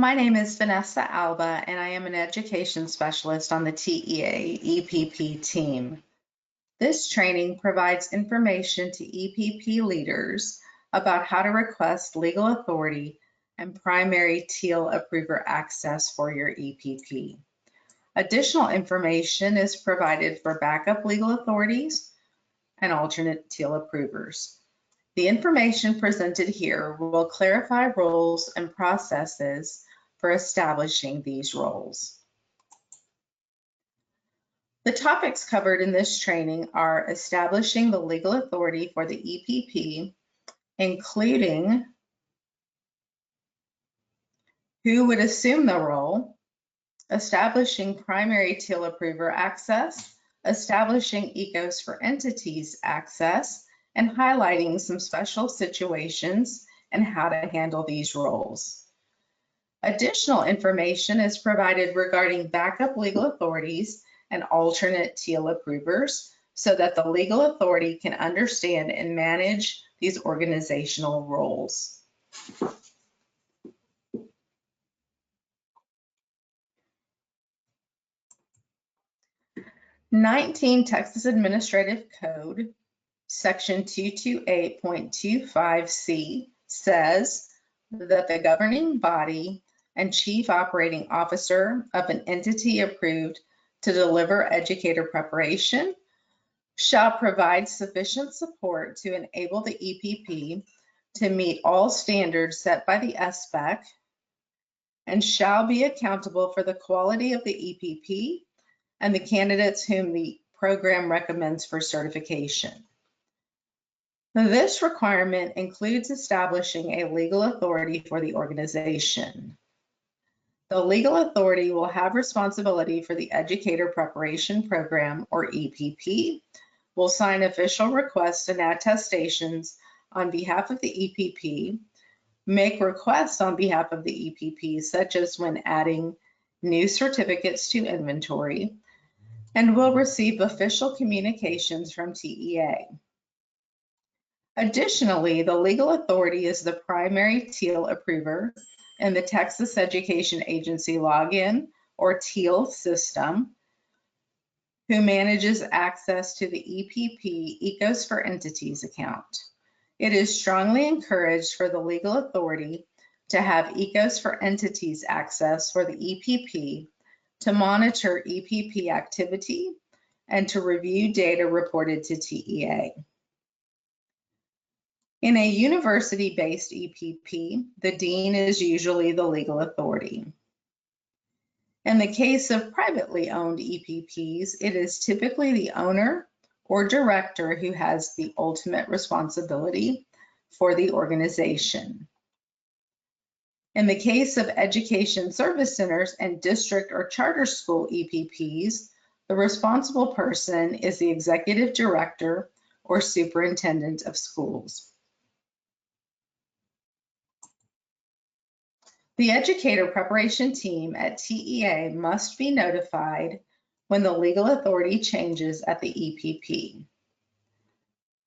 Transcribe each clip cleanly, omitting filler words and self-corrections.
My name is Vanessa Alba, and I am an education specialist on the TEA EPP team. This training provides information to EPP leaders about how to request legal authority and primary TEAL approver access for your EPP. Additional information is provided for backup legal authorities and alternate TEAL approvers. The information presented here will clarify roles and processes for establishing these roles. The topics covered in this training are establishing the legal authority for the EPP, including who would assume the role, establishing primary TEAL approver access, establishing ECOs for entities access, and highlighting some special situations and how to handle these roles. Additional information is provided regarding backup legal authorities and alternate TEAL approvers so that the legal authority can understand and manage these organizational roles. Texas Administrative Code, Section 228.25C says that the governing body and chief operating officer of an entity approved to deliver educator preparation shall provide sufficient support to enable the EPP to meet all standards set by the SBEC and shall be accountable for the quality of the EPP and the candidates whom the program recommends for certification. This requirement includes establishing a legal authority for the organization. The legal authority will have responsibility for the Educator Preparation Program, or EPP, will sign official requests and attestations on behalf of the EPP, make requests on behalf of the EPP, such as when adding new certificates to inventory, and will receive official communications from TEA. Additionally, the legal authority is the primary TEAL approver in the Texas Education Agency login or TEAL system, who manages access to the EPP ECOs for Entities account. It is strongly encouraged for the legal authority to have ECOs for Entities access for the EPP to monitor EPP activity and to review data reported to TEA. In a university-based EPP, the dean is usually the legal authority. In the case of privately owned EPPs, it is typically the owner or director who has the ultimate responsibility for the organization. In the case of education service centers and district or charter school EPPs, the responsible person is the executive director or superintendent of schools. The educator preparation team at TEA must be notified when the legal authority changes at the EPP.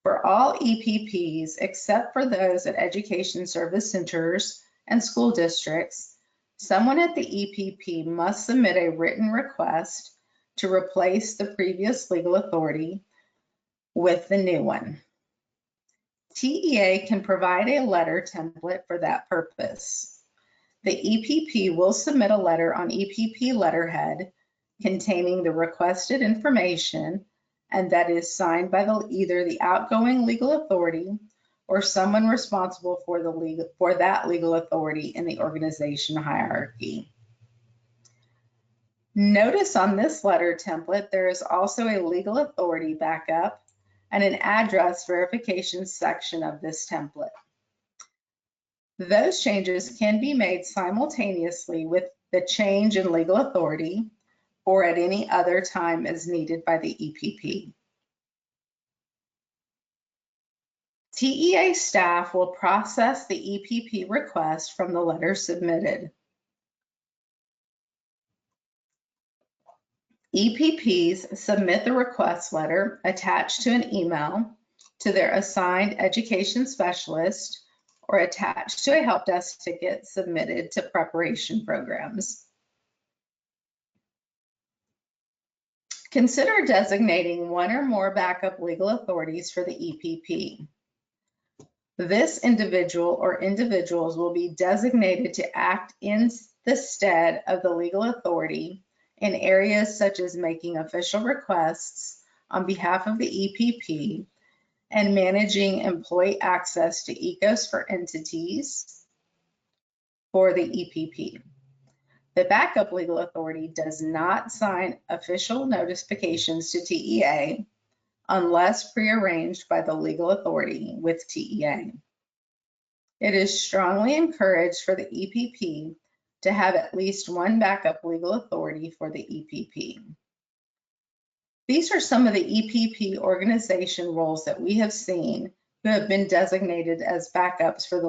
For all EPPs, except for those at education service centers and school districts, someone at the EPP must submit a written request to replace the previous legal authority with the new one. TEA can provide a letter template for that purpose. The EPP will submit a letter on EPP letterhead containing the requested information, and that is signed by either the outgoing legal authority or someone responsible for that legal authority in the organization hierarchy. Notice on this letter template, there is also a legal authority backup and an address verification section of this template. Those changes can be made simultaneously with the change in legal authority or at any other time as needed by the EPP. TEA staff will process the EPP request from the letter submitted. EPPs submit the request letter attached to an email to their assigned education specialist or attached to a help desk ticket submitted to preparation programs. Consider designating one or more backup legal authorities for the EPP. This individual or individuals will be designated to act in the stead of the legal authority in areas such as making official requests on behalf of the EPP and managing employee access to EPPs for entities for the EPP. The backup legal authority does not sign official notifications to TEA unless prearranged by the legal authority with TEA. It is strongly encouraged for the EPP to have at least one backup legal authority for the EPP. These are some of the EPP organization roles that we have seen who have been designated as backups for the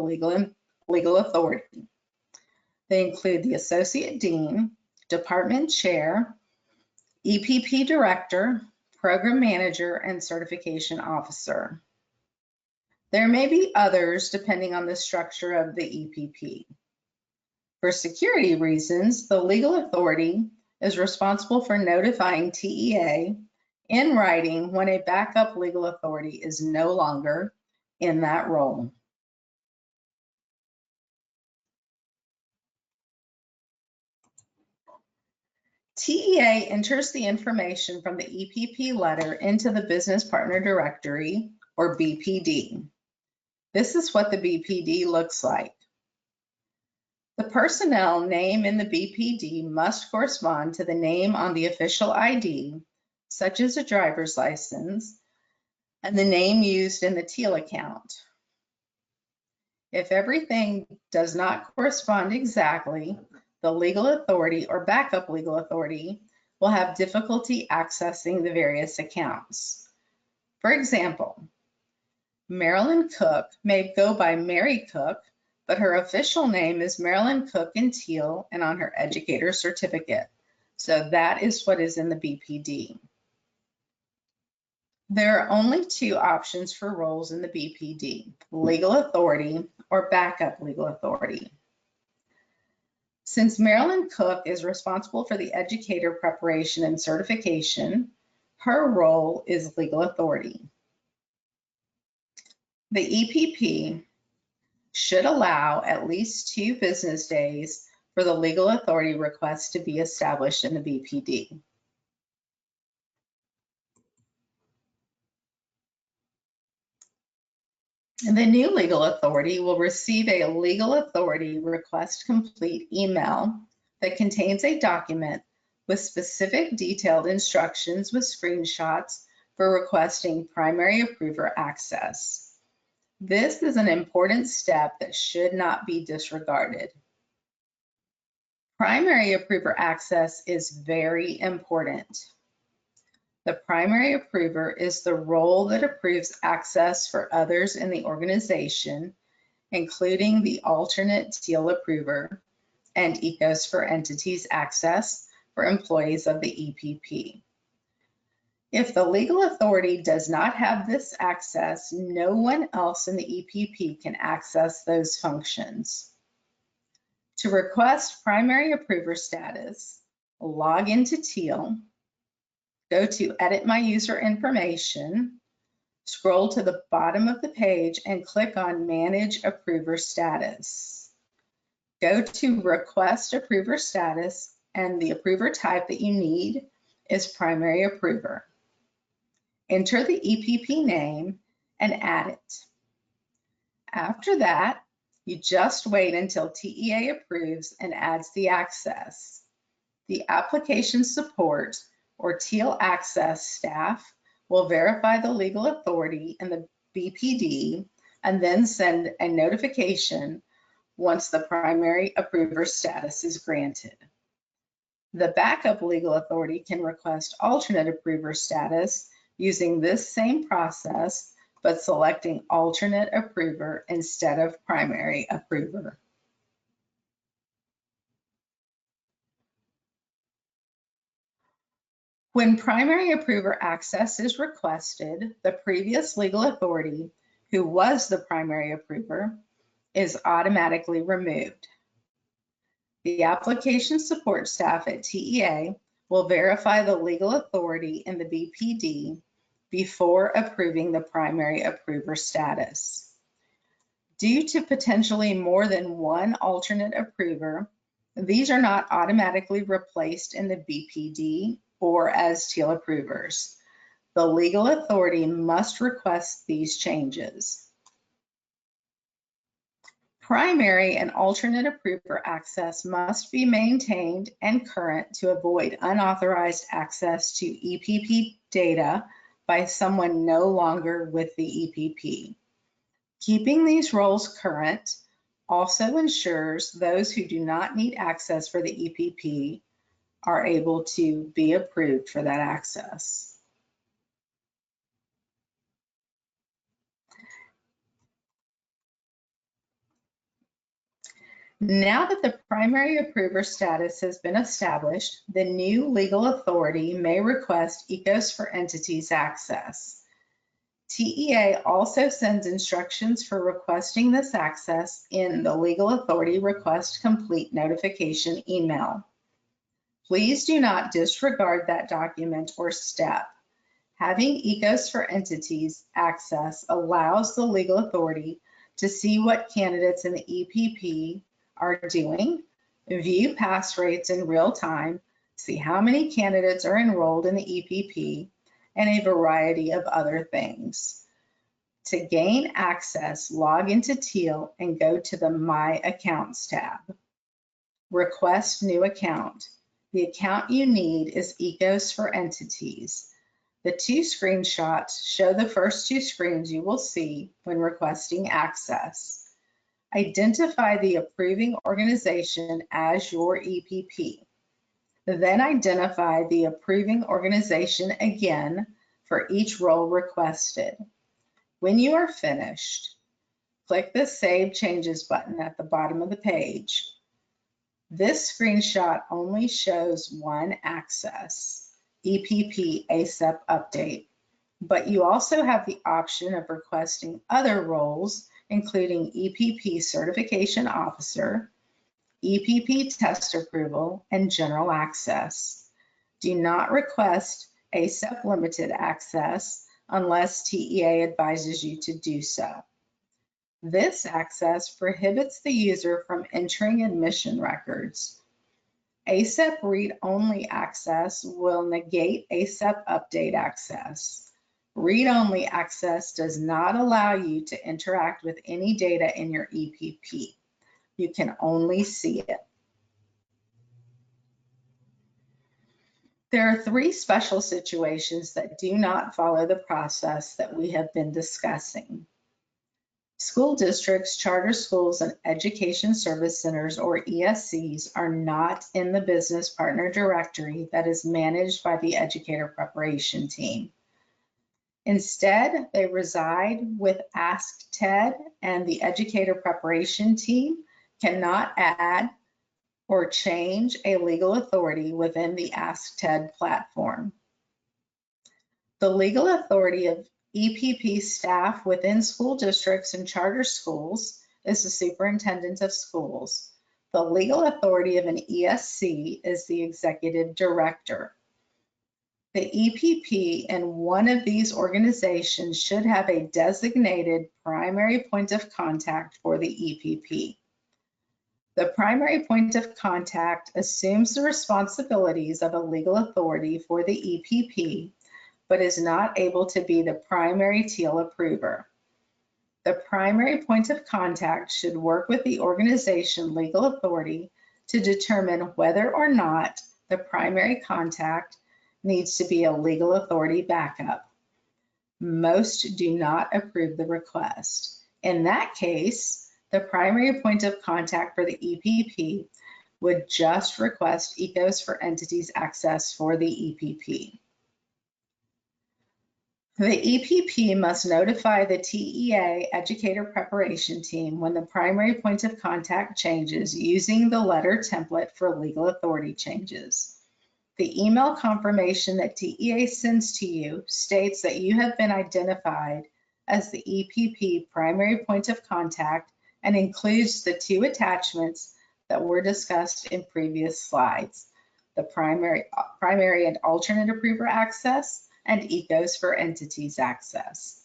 legal authority. They include the Associate Dean, Department Chair, EPP Director, Program Manager, and Certification Officer. There may be others depending on the structure of the EPP. For security reasons, the legal authority is responsible for notifying TEA in writing when a backup legal authority is no longer in that role. TEA enters the information from the EPP letter into the Business Partner Directory, or BPD. This is what the BPD looks like. The personnel name in the BPD must correspond to the name on the official ID, such as a driver's license, and the name used in the TEAL account. If everything does not correspond exactly, the legal authority or backup legal authority will have difficulty accessing the various accounts. For example, Marilyn Cook may go by Mary Cook, but her official name is Marilyn Cook in TEAL and on her educator certificate. So that is what is in the BPD. There are only two options for roles in the BPD, legal authority or backup legal authority. Since Marilyn Cook is responsible for the educator preparation and certification, her role is legal authority. The EPP should allow at least 2 business days for the legal authority request to be established in the BPD. The new legal authority will receive a legal authority request complete email that contains a document with specific detailed instructions with screenshots for requesting primary approver access. This is an important step that should not be disregarded. Primary approver access is very important. The primary approver is the role that approves access for others in the organization, including the alternate TEAL approver and EPPs for entities access for employees of the EPP. If the legal authority does not have this access, no one else in the EPP can access those functions. To request primary approver status, log into TEAL, go to Edit My User Information, scroll to the bottom of the page and click on Manage Approver Status. Go to Request Approver Status and the approver type that you need is Primary Approver. Enter the EPP name and add it. After that, you just wait until TEA approves and adds the access. The application support or TEAL access staff will verify the legal authority in the BPD and then send a notification once the primary approver status is granted. The backup legal authority can request alternate approver status using this same process, but selecting alternate approver instead of primary approver. When primary approver access is requested, the previous legal authority, who was the primary approver, is automatically removed. The application support staff at TEA will verify the legal authority in the BPD before approving the primary approver status. Due to potentially more than one alternate approver, these are not automatically replaced in the BPD or as teal approvers. The legal authority must request these changes. Primary and alternate approver access must be maintained and current to avoid unauthorized access to EPP data by someone no longer with the EPP. Keeping these roles current also ensures those who do not need access for the EPP are able to be approved for that access. Now that the primary approver status has been established, the new legal authority may request EPPs for entities access. TEA also sends instructions for requesting this access in the legal authority request complete notification email. Please do not disregard that document or step. Having EPPs for entities access allows the legal authority to see what candidates in the EPP are doing, view pass rates in real time, see how many candidates are enrolled in the EPP, and a variety of other things. To gain access, log into Teal and go to the My Accounts tab. Request new account. The account you need is EPPs for entities. The two screenshots show the first two screens you will see when requesting access. Identify the approving organization as your EPP. Then identify the approving organization again for each role requested. When you are finished, click the Save Changes button at the bottom of the page. This screenshot only shows one access, EPP ASAP update, but you also have the option of requesting other roles, including EPP Certification Officer, EPP Test Approval, and General Access. Do not request ASAP Limited Access unless TEA advises you to do so. This access prohibits the user from entering admission records. ASAP read-only access will negate ASAP update access. Read-only access does not allow you to interact with any data in your EPP. You can only see it. There are three special situations that do not follow the process that we have been discussing. School districts, charter schools, and education service centers, or ESCs, are not in the business partner directory that is managed by the educator preparation team. Instead, they reside with Ask TED, and the educator preparation team cannot add or change a legal authority within the Ask TED platform. The legal authority of EPP staff within school districts and charter schools is the superintendent of schools. The legal authority of an ESC is the executive director. The EPP in one of these organizations should have a designated primary point of contact for the EPP. The primary point of contact assumes the responsibilities of a legal authority for the EPP, but is not able to be the primary teal approver. The primary point of contact should work with the organization legal authority to determine whether or not the primary contact needs to be a legal authority backup. Most do not approve the request. In that case, the primary point of contact for the EPP would just request EPPs for entities access for the EPP. The EPP must notify the TEA educator preparation team when the primary point of contact changes using the letter template for legal authority changes. The email confirmation that TEA sends to you states that you have been identified as the EPP primary point of contact and includes the two attachments that were discussed in previous slides, the primary and alternate approver access and EPPs for entities access.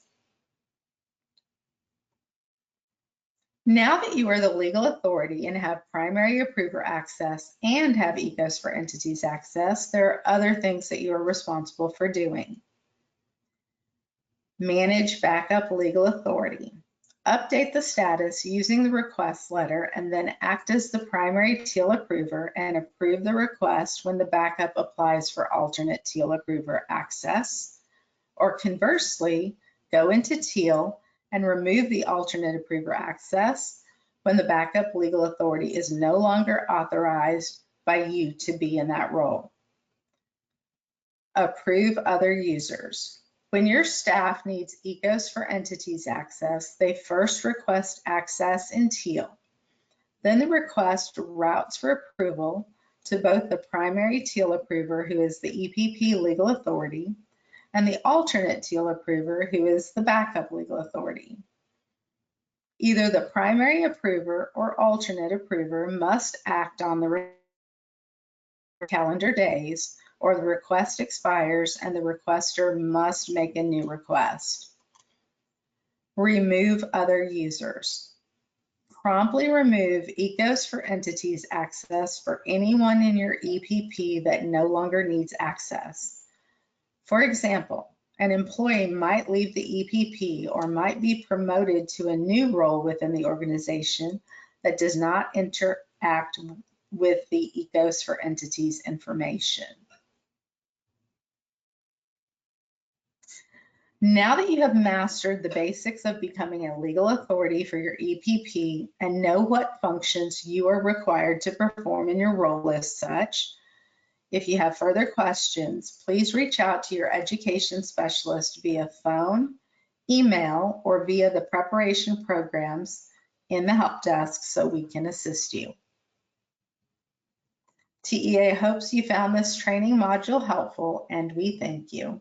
Now that you are the legal authority and have primary approver access and have EPPs for entities access, there are other things that you are responsible for doing. Manage backup legal authority. Update the status using the request letter and then act as the primary TEAL approver and approve the request when the backup applies for alternate TEAL approver access. Or conversely, go into TEAL and remove the alternate approver access when the backup legal authority is no longer authorized by you to be in that role. Approve other users. When your staff needs EPPs for entities access, they first request access in TEAL. Then the request routes for approval to both the primary TEAL approver, who is the EPP legal authority, and the alternate TEAL approver, who is the backup legal authority. Either the primary approver or alternate approver must act on the calendar days, or the request expires and the requester must make a new request. Remove other users. Promptly remove EPPs for entities access for anyone in your EPP that no longer needs access. For example, an employee might leave the EPP or might be promoted to a new role within the organization that does not interact with the EPPs for entities information. Now that you have mastered the basics of becoming a legal authority for your EPP and know what functions you are required to perform in your role as such, if you have further questions, please reach out to your education specialist via phone, email, or via the preparation programs in the help desk so we can assist you. TEA hopes you found this training module helpful, and we thank you.